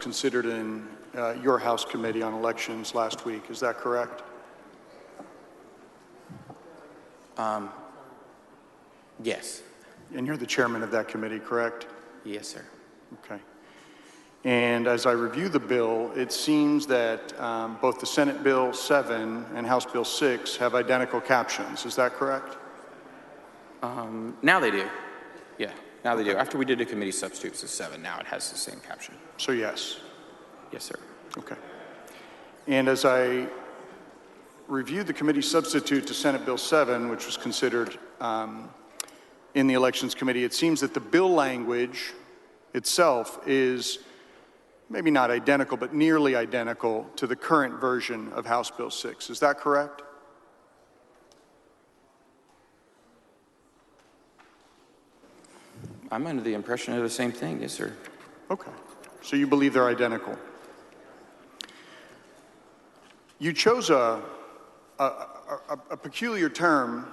considered in your House Committee on Elections last week. Is that correct? Yes. And you're the chairman of that committee, correct? Yes, sir. Okay. And as I review the bill, it seems that both the Senate Bill 7 and House Bill 6 have identical captions. Is that correct? Now they do. Yeah, now they do. After we did a committee substitutes of 7, now it has the same caption. So yes. Yes, sir. Okay. And as I reviewed the committee substitute to Senate Bill 7, which was considered in the Elections Committee, it seems that the bill language itself is maybe not identical, but nearly identical to the current version of House Bill 6. Is that correct? I'm under the impression of the same thing. Yes, sir. Okay. So you believe they're identical. You chose a peculiar term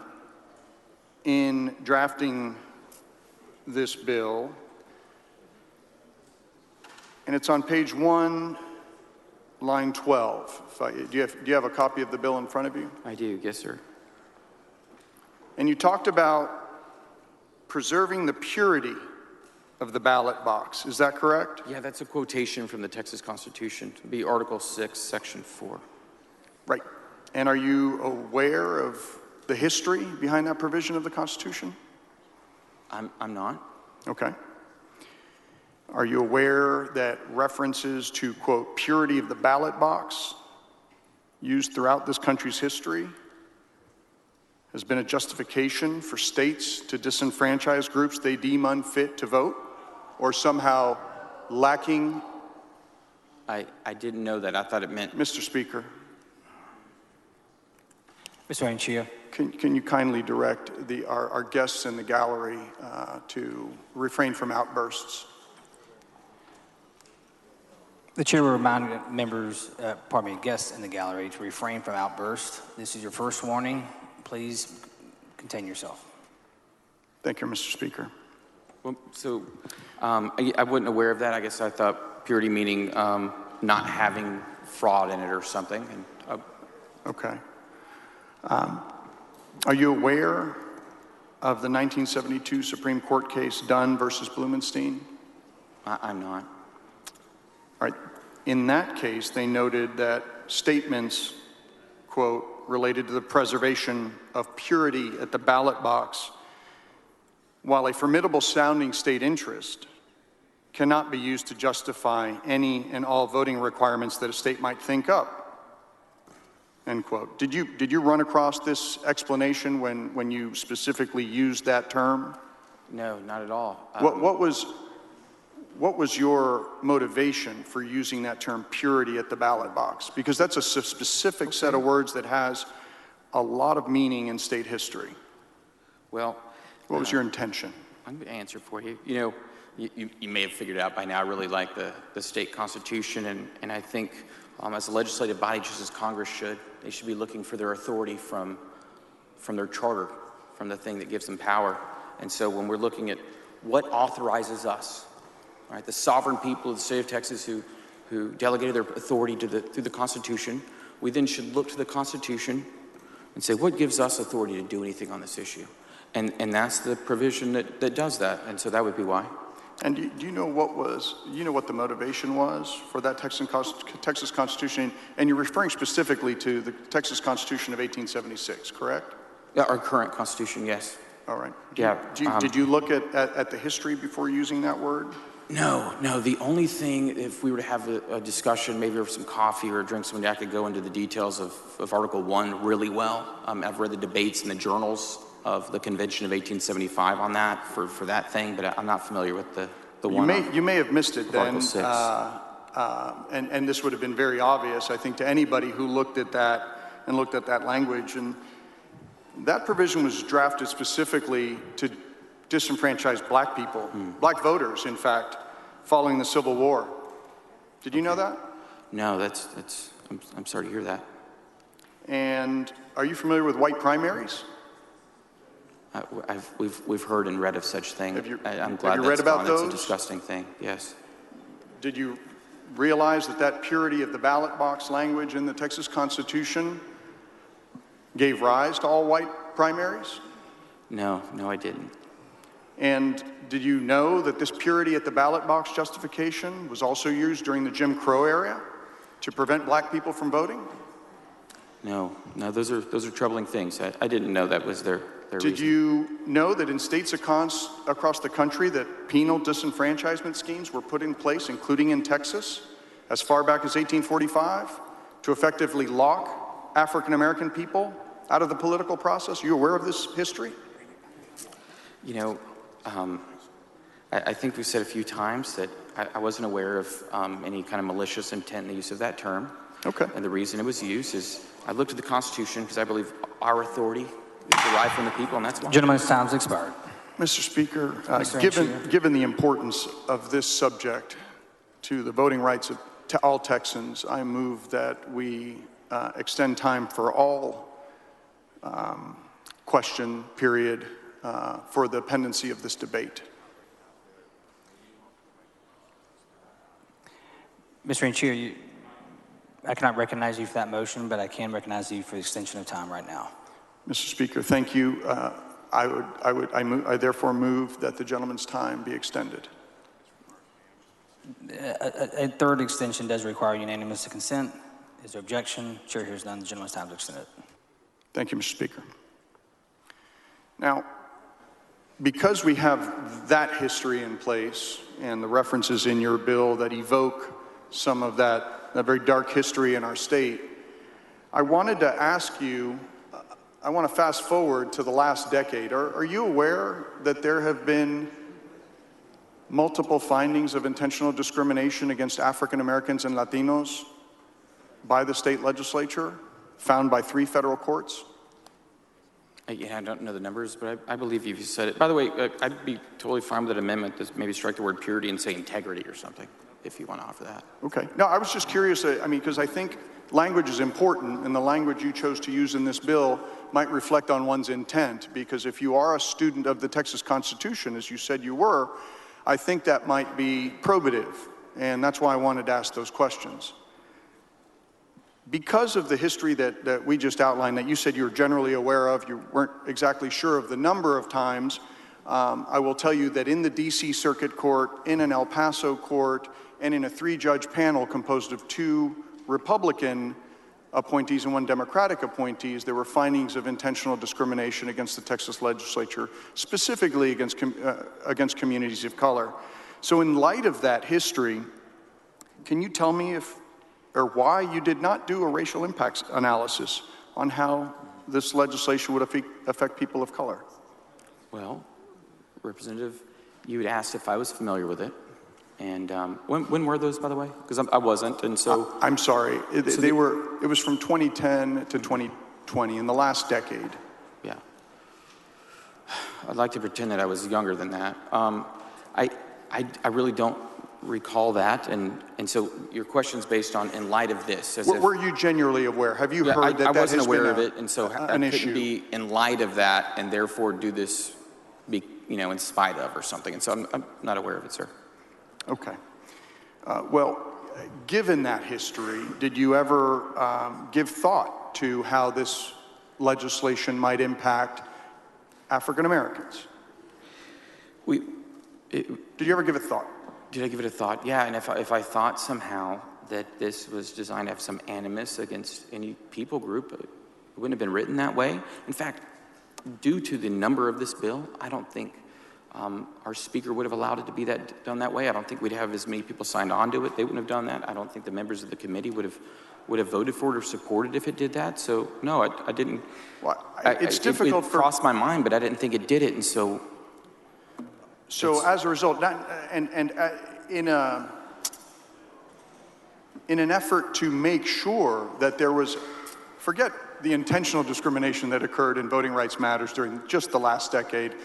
in drafting this bill, and it's on page 1, line 12. Do you have a copy of the bill in front of you? I do. Yes, sir. And you talked about preserving the purity of the ballot box. Is that correct? Yeah, that's a quotation from the Texas Constitution. It'd be Article 6, Section 4. Right. And are you aware of the history behind that provision of the Constitution? I'm not. Okay. Are you aware that references to, quote, purity of the ballot box used throughout this country's history has been a justification for states to disenfranchise groups they deem unfit to vote or somehow lacking? I didn't know that. I thought it meant... Mr. Speaker. Mr. Anchía. Can you kindly direct our guests in the gallery to refrain from outbursts? The chair will remind members, guests in the gallery to refrain from outbursts. This is your first warning. Please contain yourself. Thank you, Mr. Speaker. Well, so I wasn't aware of that. I guess I thought purity meaning not having fraud in it or something. And, Okay. Are you aware of the 1972 Supreme Court case Dunn versus Blumenstein? I'm not. All right. In that case, they noted that statements, quote, related to the preservation of purity at the ballot box, while a formidable sounding state interest, cannot be used to justify any and all voting requirements that a state might think up. End quote. Did you run across this explanation when you specifically used that term? No, not at all. What was your motivation for using that term purity at the ballot box? Because that's a specific set of words that has a lot of meaning in state history. Well, what was your intention? I'm going to answer for you. You know, you may have figured out by now I really like the state constitution, and I think as a legislative body, just as Congress should, they should be looking for their authority from their charter, from the thing that gives them power. And so when we're looking at what authorizes us, right, the sovereign people of the state of Texas who delegated their authority through the Constitution, we then should look to the Constitution and say, what gives us authority to do anything on this issue? And that's the provision that does that, and so that would be why. And do you know what the motivation was for that Texas Constitution? And you're referring specifically to the Texas Constitution of 1876, correct? Yeah, our current Constitution, yes. All right. Did you look at the history before using that word? No. The only thing, if we were to have a discussion, maybe over some coffee or a drink, somebody I could go into the details of Article 1 really well. I've read the debates in the journals of the Convention of 1875 on that for that thing, but I'm not familiar with the one. You may have missed it then. Article 6. And this would have been very obvious, I think, to anybody who looked at that language. And that provision was drafted specifically to disenfranchise black people, black voters, in fact, following the Civil War. Did you know that? No, I'm sorry to hear that. And are you familiar with white primaries? We've heard and read of such things. Have you I'm glad read about those? It's a disgusting thing. Yes. Did you realize that purity of the ballot box language in the Texas Constitution gave rise to all white primaries? No, I didn't. And did you know that this purity at the ballot box justification was also used during the Jim Crow era to prevent black people from voting? No, those are troubling things. I didn't know that was their Did reason. you know that in states across the country that penal disenfranchisement schemes were put in place, including in Texas, as far back as 1845, to effectively lock African American people out of the political process? Are you aware of this history? You know, I think we've said a few times that I wasn't aware of any kind of malicious intent in the use of that term. Okay. And the reason it was used is I looked at the Constitution because I believe our authority is derived from the people, and that's why. Gentleman's time's expired. Mr. Speaker, Mr. Anchía. given the importance of this subject to the voting rights of all Texans, I move that we extend time for all question period for the pendency of this debate. Mr. Anchía, I cannot recognize you for that motion, but I can recognize you for the extension of time right now. Mr. Speaker, thank you. I therefore move that the gentleman's time be extended. A third extension does require unanimous consent. Is there objection? Chair hears none. The gentleman's time is extended. Thank you, Mr. Speaker. Now, because we have that history in place and the references in your bill that evoke some of that very dark history in our state, I wanted to ask you, I want to fast forward to the last decade. Are you aware that there have been multiple findings of intentional discrimination against African Americans and Latinos by the state legislature, found by 3 federal courts? Yeah, I don't know the numbers, but I believe you said it. By the way, I'd be totally fine with an amendment to maybe strike the word purity and say integrity or something, if you want to offer that. Okay. No, I was just curious, because I think language is important, and the language you chose to use in this bill might reflect on one's intent, because if you are a student of the Texas Constitution, as you said you were, I think that might be probative, and that's why I wanted to ask those questions. Because of the history that we just outlined, that you said you were generally aware of, you weren't exactly sure of the number of times, I will tell you that in the D.C. Circuit Court, in an El Paso court, and in a 3-judge panel composed of 2 Republican appointees and 1 Democratic appointees, there were findings of intentional discrimination against the Texas legislature, specifically against communities of color. So in light of that history, can you tell me why you did not do a racial impacts analysis on how this legislation would affect people of color? Well, Representative, you had asked if I was familiar with it. And when were those, by the way? Because I wasn't, and so... I'm sorry. It was from 2010 to 2020, in the last decade. Yeah. I'd like to pretend that I was younger than that. I really don't recall that, and so your question's based on in light of this. Were you genuinely aware? Have you heard that I wasn't has aware been of it, and so I couldn't be in light of that, and therefore do this, in spite of or something. And so I'm not aware of it, sir. Okay. Well, given that history, did you ever give thought to how this legislation might impact African Americans? Did you ever give it thought? Did I give it a thought? Yeah, and if I thought somehow that this was designed to have some animus against any people group, it wouldn't have been written that way. In fact, due to the number of this bill, I don't think our speaker would have allowed it to be done that way. I don't think we'd have as many people signed on to it. They wouldn't have done that. I don't think the members of the committee would have voted for it or supported it if it did that. So no, I didn't. Well, it's difficult it crossed my mind, but I didn't think it did it, and so. So as a result, in an effort to make sure that there was, forget the intentional discrimination that occurred in Voting Rights Matters during just the last decade,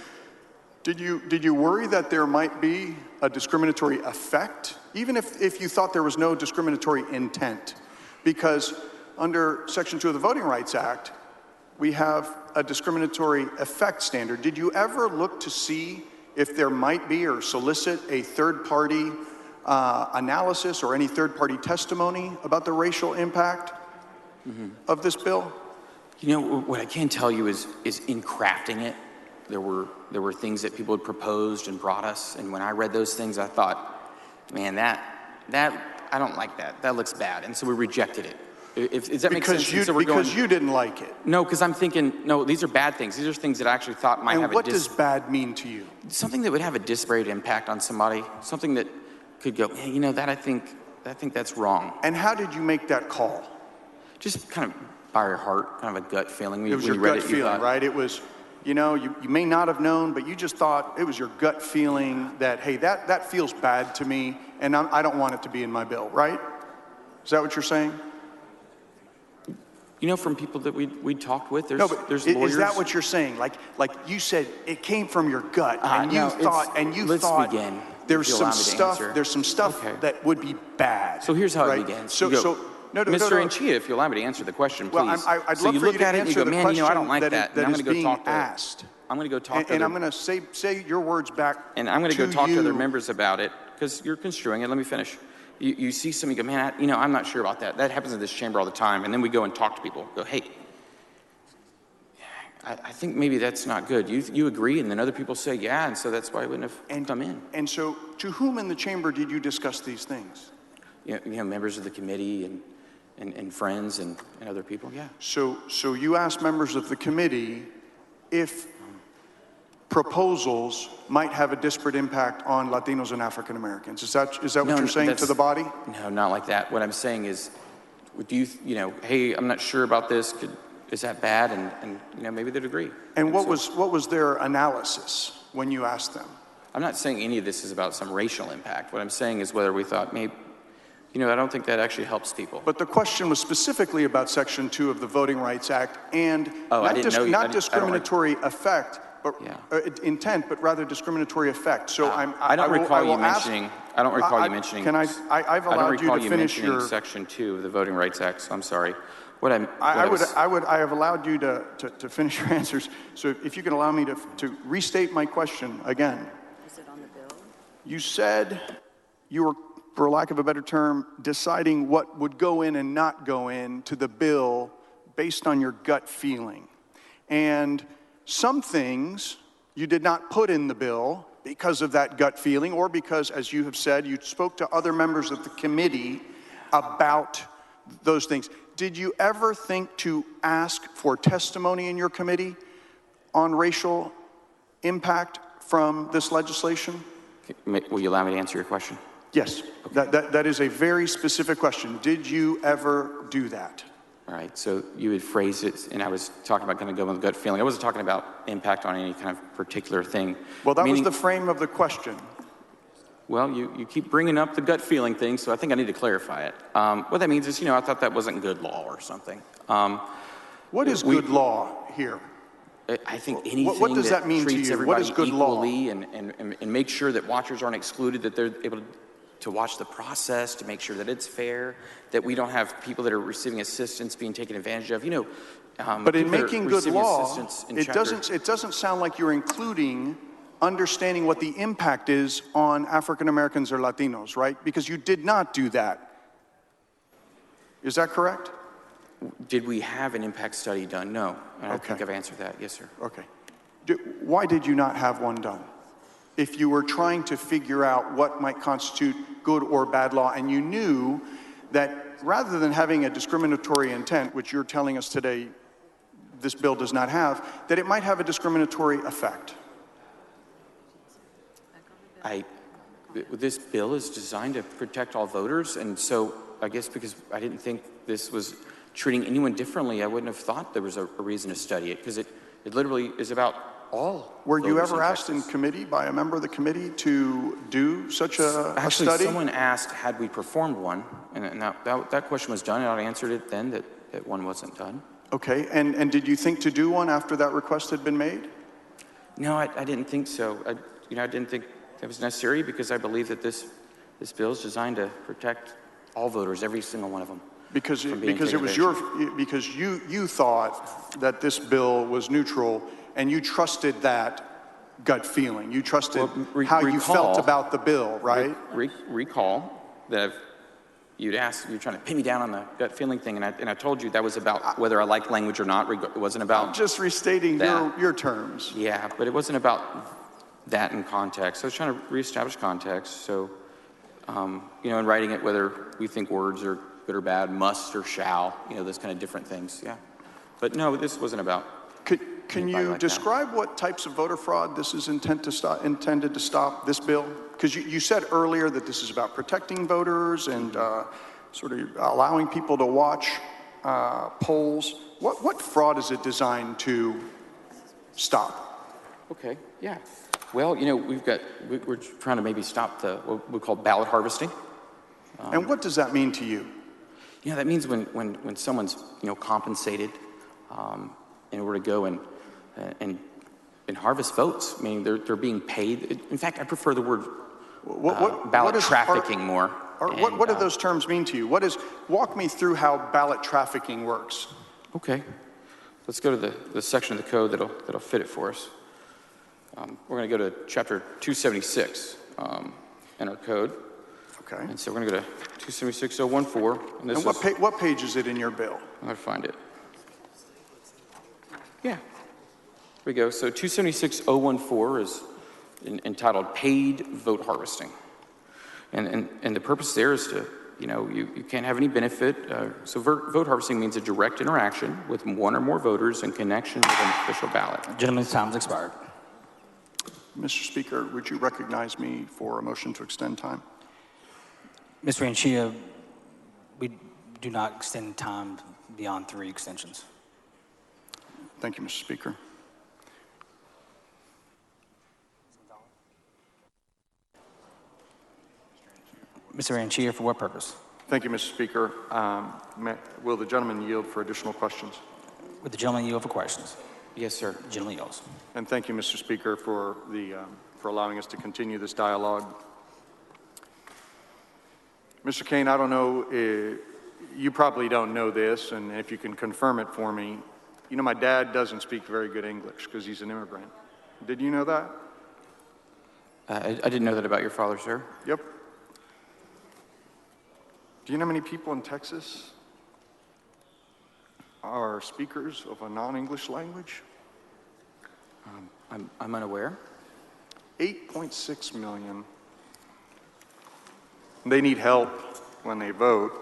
did you worry that there might be a discriminatory effect, even if you thought there was no discriminatory intent? Because under Section 2 of the Voting Rights Act, we have a discriminatory effect standard. Did you ever look to see if there might be or solicit a third-party analysis or any third-party testimony about the racial impact of this bill? You know, what I can tell you is in crafting it, there were things that people had proposed and brought us, and when I read those things, I thought, man, that I don't like that. That looks bad, and so we rejected it. Does that make sense? Because you didn't like it. No, because I'm thinking, no, these are bad things. These are things that I actually thought might have And what does bad mean to you? something that would have a disparate impact on somebody, something that could go, hey, you know, that I think that's wrong. And how did you make that call? Just kind of by your heart, kind of a gut feeling. It was your gut feeling, right? It was, you know, you may not have known, but you just thought it was your gut feeling that, hey, that feels bad to me, and I don't want it to be in my bill, right? Is that what you're saying? You know, from people that we talked with, there's lawyers. Is that what you're saying? Like you said, it came from your gut, and you thought begin, there's some stuff Okay. that would be bad. So here's how right? it begins. Mr. Anchía, if you allow me to answer the question, please. Well, I'd so love you for look you to at it and you answer go, the man, you know, I don't question like that. that And is being asked. I'm going to go talk to and I'm going to say your words back. And I'm going to go talk to other you. members about it because you're construing it. Let me finish. You see something, you go, man, I'm not sure about that. That happens in this chamber all the time. And then we go and talk to people. Go, hey, I think maybe that's not good. You agree? And then other people say, yeah, and so that's why I wouldn't have come in. And so to whom in the chamber did you discuss these things? You know, members of the committee and friends and other people, yeah. So you asked members of the committee if proposals might have a disparate impact on Latinos and African Americans. Is that what you're saying to the body? No, not like that. What I'm saying is, do you know, hey, I'm not sure about this. Is that bad? And you know, maybe they'd agree. And what was their analysis when you asked them? I'm not saying any of this is about some racial impact. What I'm saying is whether we thought, maybe, you know, I don't think that actually helps people. But the question was specifically about Section 2 of the Voting Rights Act and not discriminatory effect, but intent, but rather discriminatory effect. So I don't recall you mentioning. I don't recall you mentioning. I've allowed you to finish your Section 2 of the Voting Rights Act. So I'm sorry. I have allowed you to finish your answers. So if you can allow me to restate my question again. Is it on the bill? You said you were, for lack of a better term, deciding what would go in and not go in to the bill based on your gut feeling. And some things you did not put in the bill because of that gut feeling, or because, as you have said, you spoke to other members of the committee about those things. Did you ever think to ask for testimony in your committee on racial impact from this legislation? Will you allow me to answer your question? Yes. Okay. That is a very specific question. Did you ever do that? All right. So you had phrased it, and I was talking about kind of going with gut feeling. I wasn't talking about impact on any kind of particular thing. Well, that was the frame of the question. Well, you keep bringing up the gut feeling thing, so I think I need to clarify it. What that means is, you know, I thought that wasn't good law or something. What is good law here? I think anything what does that mean treats to you? everybody What is good law? equally and make sure that watchers aren't excluded, that they're able to watch the process, to make sure that it's fair, that we don't have people that are receiving assistance being taken advantage of. You know, but in making good law, it chapter, doesn't sound like you're including understanding what the impact is on African Americans or Latinos, right? Because you did not do that. Is that correct? Did we have an impact study done? No. And I think I've answered that. Yes, sir. Okay. Why did you not have one done? If you were trying to figure out what might constitute good or bad law, and you knew that rather than having a discriminatory intent, which you're telling us today this bill does not have, that it might have a discriminatory effect. This bill is designed to protect all voters, and so I guess because I didn't think this was treating anyone differently, I wouldn't have thought there was a reason to study it, because it literally is about all. Were you ever asked in committee by a member of the committee to do such a Actually, study? someone asked, had we performed one, and that question was done, and I answered it then that one wasn't done. Okay, and did you think to do one after that request had been made? No, I didn't think so. I didn't think that was necessary, because I believe that this bill is designed to protect all voters, every single one of them. Because it was you thought that this bill was neutral, and you trusted that gut feeling. You trusted Well, how you felt recall- about the bill, right? Recall that you'd asked, you were trying to pin me down on the gut feeling thing, and I told you that was about whether I liked language or not. It wasn't about I'm just restating that. your terms. Yeah, but it wasn't about that in context. I was trying to reestablish context. So, in writing it, whether we think words are good or bad, must or shall, those kind of different things. Yeah. But no, this wasn't about. Can anybody you like describe what types of voter fraud this is intended to stop, this bill? Because you said earlier that this is about protecting voters and sort of allowing people to watch polls. What fraud is it designed to stop? Okay. Yeah. Well, we're trying to maybe stop what we call ballot harvesting. And what does that mean to you? That means when someone's compensated in order to go and harvest votes. I mean, they're being paid. In fact, I prefer the word ballot trafficking more. What do those terms mean to you? Walk me through how ballot trafficking works. Okay, let's go to the section of the code that'll fit it for us. We're going to go to chapter 276 in our code. Okay. And so we're going to go to 276.014. And what page is it in your bill? I'm going to find it. Yeah. Here we go. So 276.014 is entitled Paid Vote Harvesting. And the purpose there is to, you can't have any benefit. So vote harvesting means a direct interaction with one or more voters in connection with an official ballot. Gentleman's time's expired. Mr. Speaker, would you recognize me for a motion to extend time? Mr. Anchía, we do not extend time beyond 3 extensions. Thank you, Mr. Speaker. Mr. Anchía, for what purpose? Thank you, Mr. Speaker. Will the gentleman yield for additional questions? Would the gentleman yield for questions? Yes, sir. The gentleman yields. And thank you, Mr. Speaker, for allowing us to continue this dialogue. Mr. Kane, I don't know, you probably don't know this, and if you can confirm it for me, my dad doesn't speak very good English because he's an immigrant. Did you know that? I didn't know that about your father, sir. Yep. Do you know how many people in Texas are speakers of a non-English language? I'm unaware. 8.6 million. They need help when they vote.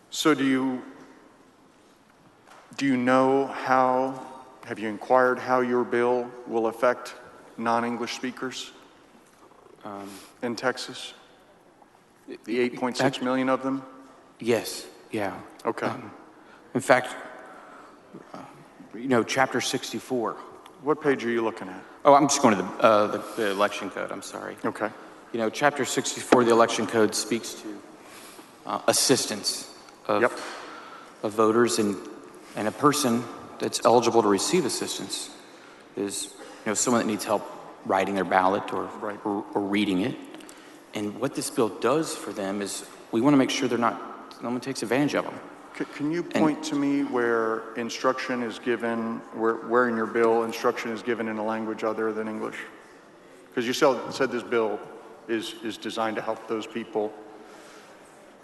So do you know have you inquired how your bill will affect non-English speakers in Texas? The 8.6 million of them? Yes. Yeah. Okay. In fact, chapter 64. What page are you looking at? Oh, I'm just going to the election code. I'm sorry. Okay. Chapter 64 of the election code speaks to assistance of voters, and a person that's eligible to receive assistance is someone that needs help writing their ballot or reading it. And what this bill does for them is we want to make sure no one takes advantage of them. Can you point to me where instruction is given, where in your bill instruction is given in a language other than English? Because you said this bill is designed to help those people.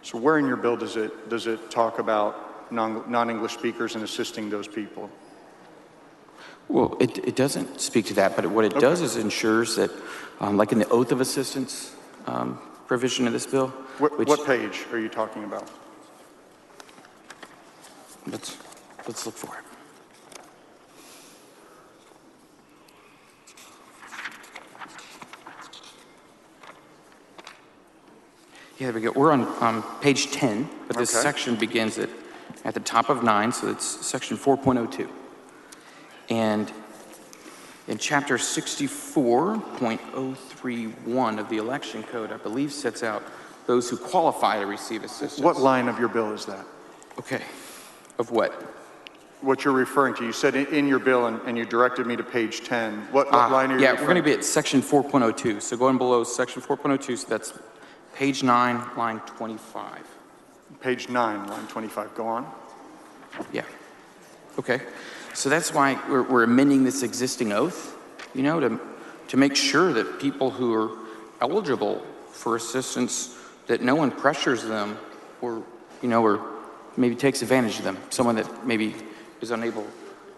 So where in your bill does it talk about non-English speakers and assisting those people? Well, it doesn't speak to that, but what it does is ensures that, like in the oath of assistance provision of this bill. What page are you talking about? Let's look for it. Yeah, there we go. We're on page 10, but this section begins at the top of 9, so it's section 4.02. And in chapter 64.031 of the election code, I believe sets out those who qualify to receive assistance. What line of your bill is that? Okay. Of what? What you're referring to. You said in your bill, and you directed me to page 10. What line are you referring to? Yeah, we're going to be at section 4.02. So going below section 4.02, so that's page 9, line 25. Page 9, line 25. Go on. Yeah. Okay, so that's why we're amending this existing oath, you know, to make sure that people who are eligible for assistance, that no one pressures them or, you know, or maybe takes advantage of them. Someone that maybe is unable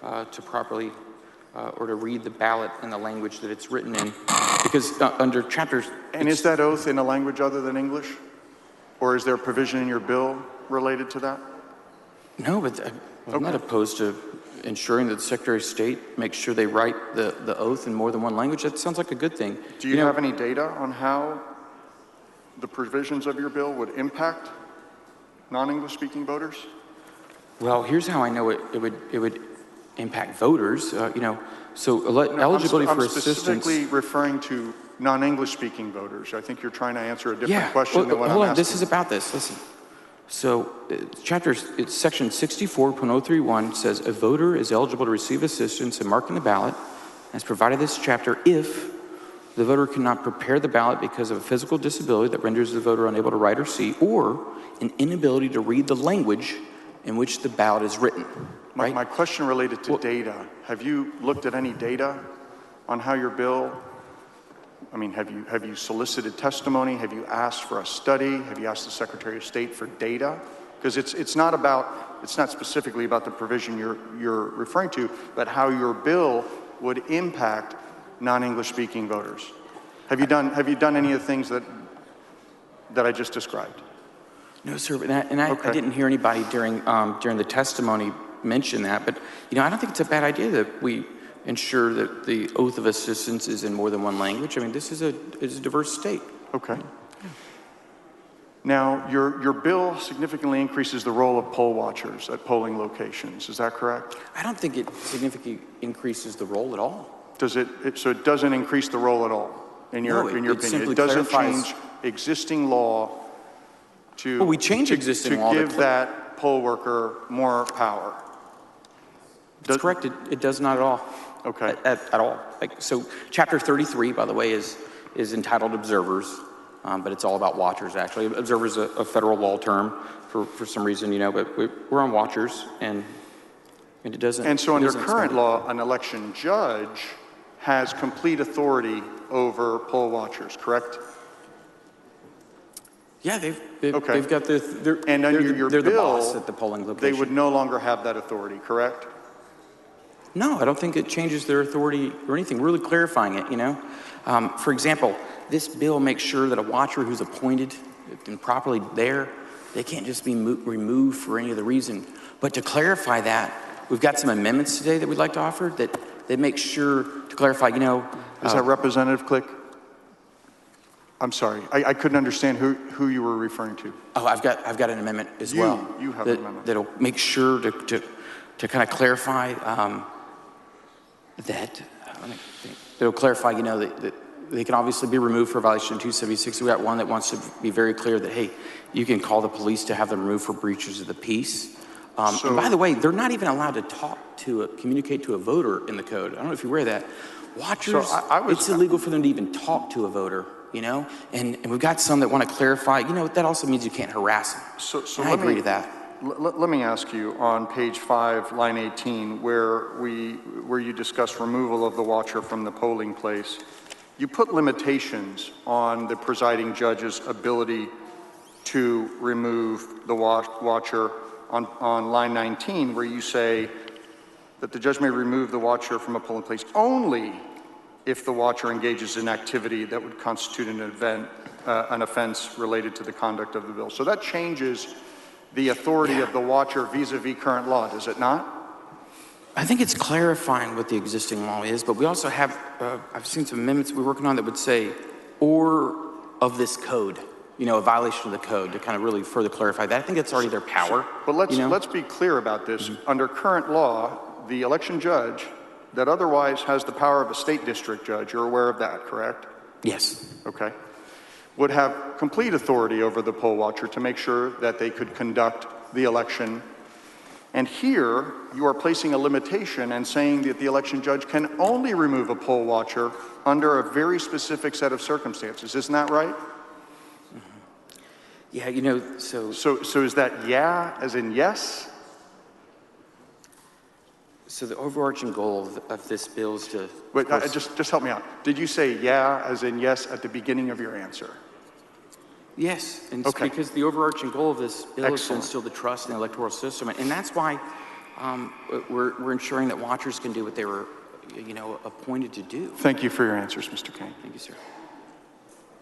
to properly or to read the ballot in the language that it's written in. Because under chapters... And is that oath in a language other than English? Or is there a provision in your bill related to that? No, but I'm not opposed to ensuring that the Secretary of State makes sure they write the oath in more than one language. That sounds like a good thing. Do you have any data on how the provisions of your bill would impact non-English speaking voters? Well, here's how I know it would impact voters. You know, so eligibility for assistance. I'm specifically referring to non-English speaking voters. I think you're trying to answer a different question well, than what hold I'm on. asking. This is about this. Listen. So, it's section 64.031 says a voter is eligible to receive assistance in marking the ballot, as provided this chapter, if the voter cannot prepare the ballot because of a physical disability that renders the voter unable to write or see, or an inability to read the language in which the ballot is written. Right? My question related to data. Have you looked at any data on how your bill? I mean, have you solicited testimony? Have you asked for a study? Have you asked the Secretary of State for data? Because it's not specifically about the provision you're referring to, but how your bill would impact non-English speaking voters. Have you done any of the things that I just described? No, sir. I didn't hear anybody during the testimony mention that. But you know, I don't think it's a bad idea that we ensure that the oath of assistance is in more than one language. I mean, this is a diverse state. Okay. Now, your bill significantly increases the role of poll watchers at polling locations. Is that correct? I don't think it significantly increases the role at all. Does it? So it doesn't increase the role at all in your opinion. It doesn't change existing law to. Well, we change existing law to give that poll worker more power. That's correct. It does not at all. Okay. At all. So, Chapter 33, by the way, is entitled Observers, but it's all about watchers. Actually, observers is a federal law term for some reason, you know. But we're on watchers, and it doesn't. And so, under current law, an election judge has complete authority over poll watchers. Correct? Yeah, they've got the. And under your they're bill, the boss at the polling location. They would no longer have that authority. Correct? No, I don't think it changes their authority or anything. We're really clarifying it, you know. For example, this bill makes sure that a watcher who's appointed and properly there, they can't just be removed for any other reason. But to clarify that, we've got some amendments today that we'd like to offer that make sure to clarify, you know. Is that Representative Click? I'm sorry, I couldn't understand who you were referring to. Oh, I've got an amendment as well. You have an amendment. That'll make sure to kind of clarify that'll clarify, you know, that they can obviously be removed for violation of 276. We got one that wants to be very clear that, hey, you can call the police to have them removed for breaches of the peace. And by the way, they're not even allowed to communicate to a voter in the code. I don't know if you're aware of that. Watchers, it's illegal for them to even talk to a voter, you know? And we've got some that want to clarify, you know, that also means you can't harass them. So I agree to that. Let me ask you, on page 5, line 18, where you discuss removal of the watcher from the polling place, you put limitations on the presiding judge's ability to remove the watcher on line 19, where you say that the judge may remove the watcher from a polling place only if the watcher engages in activity that would constitute an offense related to the conduct of the bill. So that changes the authority of the watcher vis-a-vis current law, does it not? I think it's clarifying what the existing law is, but we also have, I've seen some amendments we're working on that would say, or of this code, you know, a violation of the code, to kind of really further clarify that. I think that's already their power. But let's be clear about this. Mm-hmm. Under current law, the election judge that otherwise has the power of a state district judge, you're aware of that, correct? Yes. Okay. Would have complete authority over the poll watcher to make sure that they could conduct the election. And here, you are placing a limitation and saying that the election judge can only remove a poll watcher under a very specific set of circumstances. Isn't that right? Mm-hmm. Yeah, you know, So is that yeah, as in yes? So the overarching goal of this bill is to... Wait, just help me out. Did you say yeah, as in yes, at the beginning of your answer? Yes, and it's Okay. because the overarching goal of this bill is to Excellent. instill the trust in the electoral system, and that's why we're ensuring that watchers can do what they were, appointed to do. Thank you for your answers, Mr. Kane. Thank you, sir.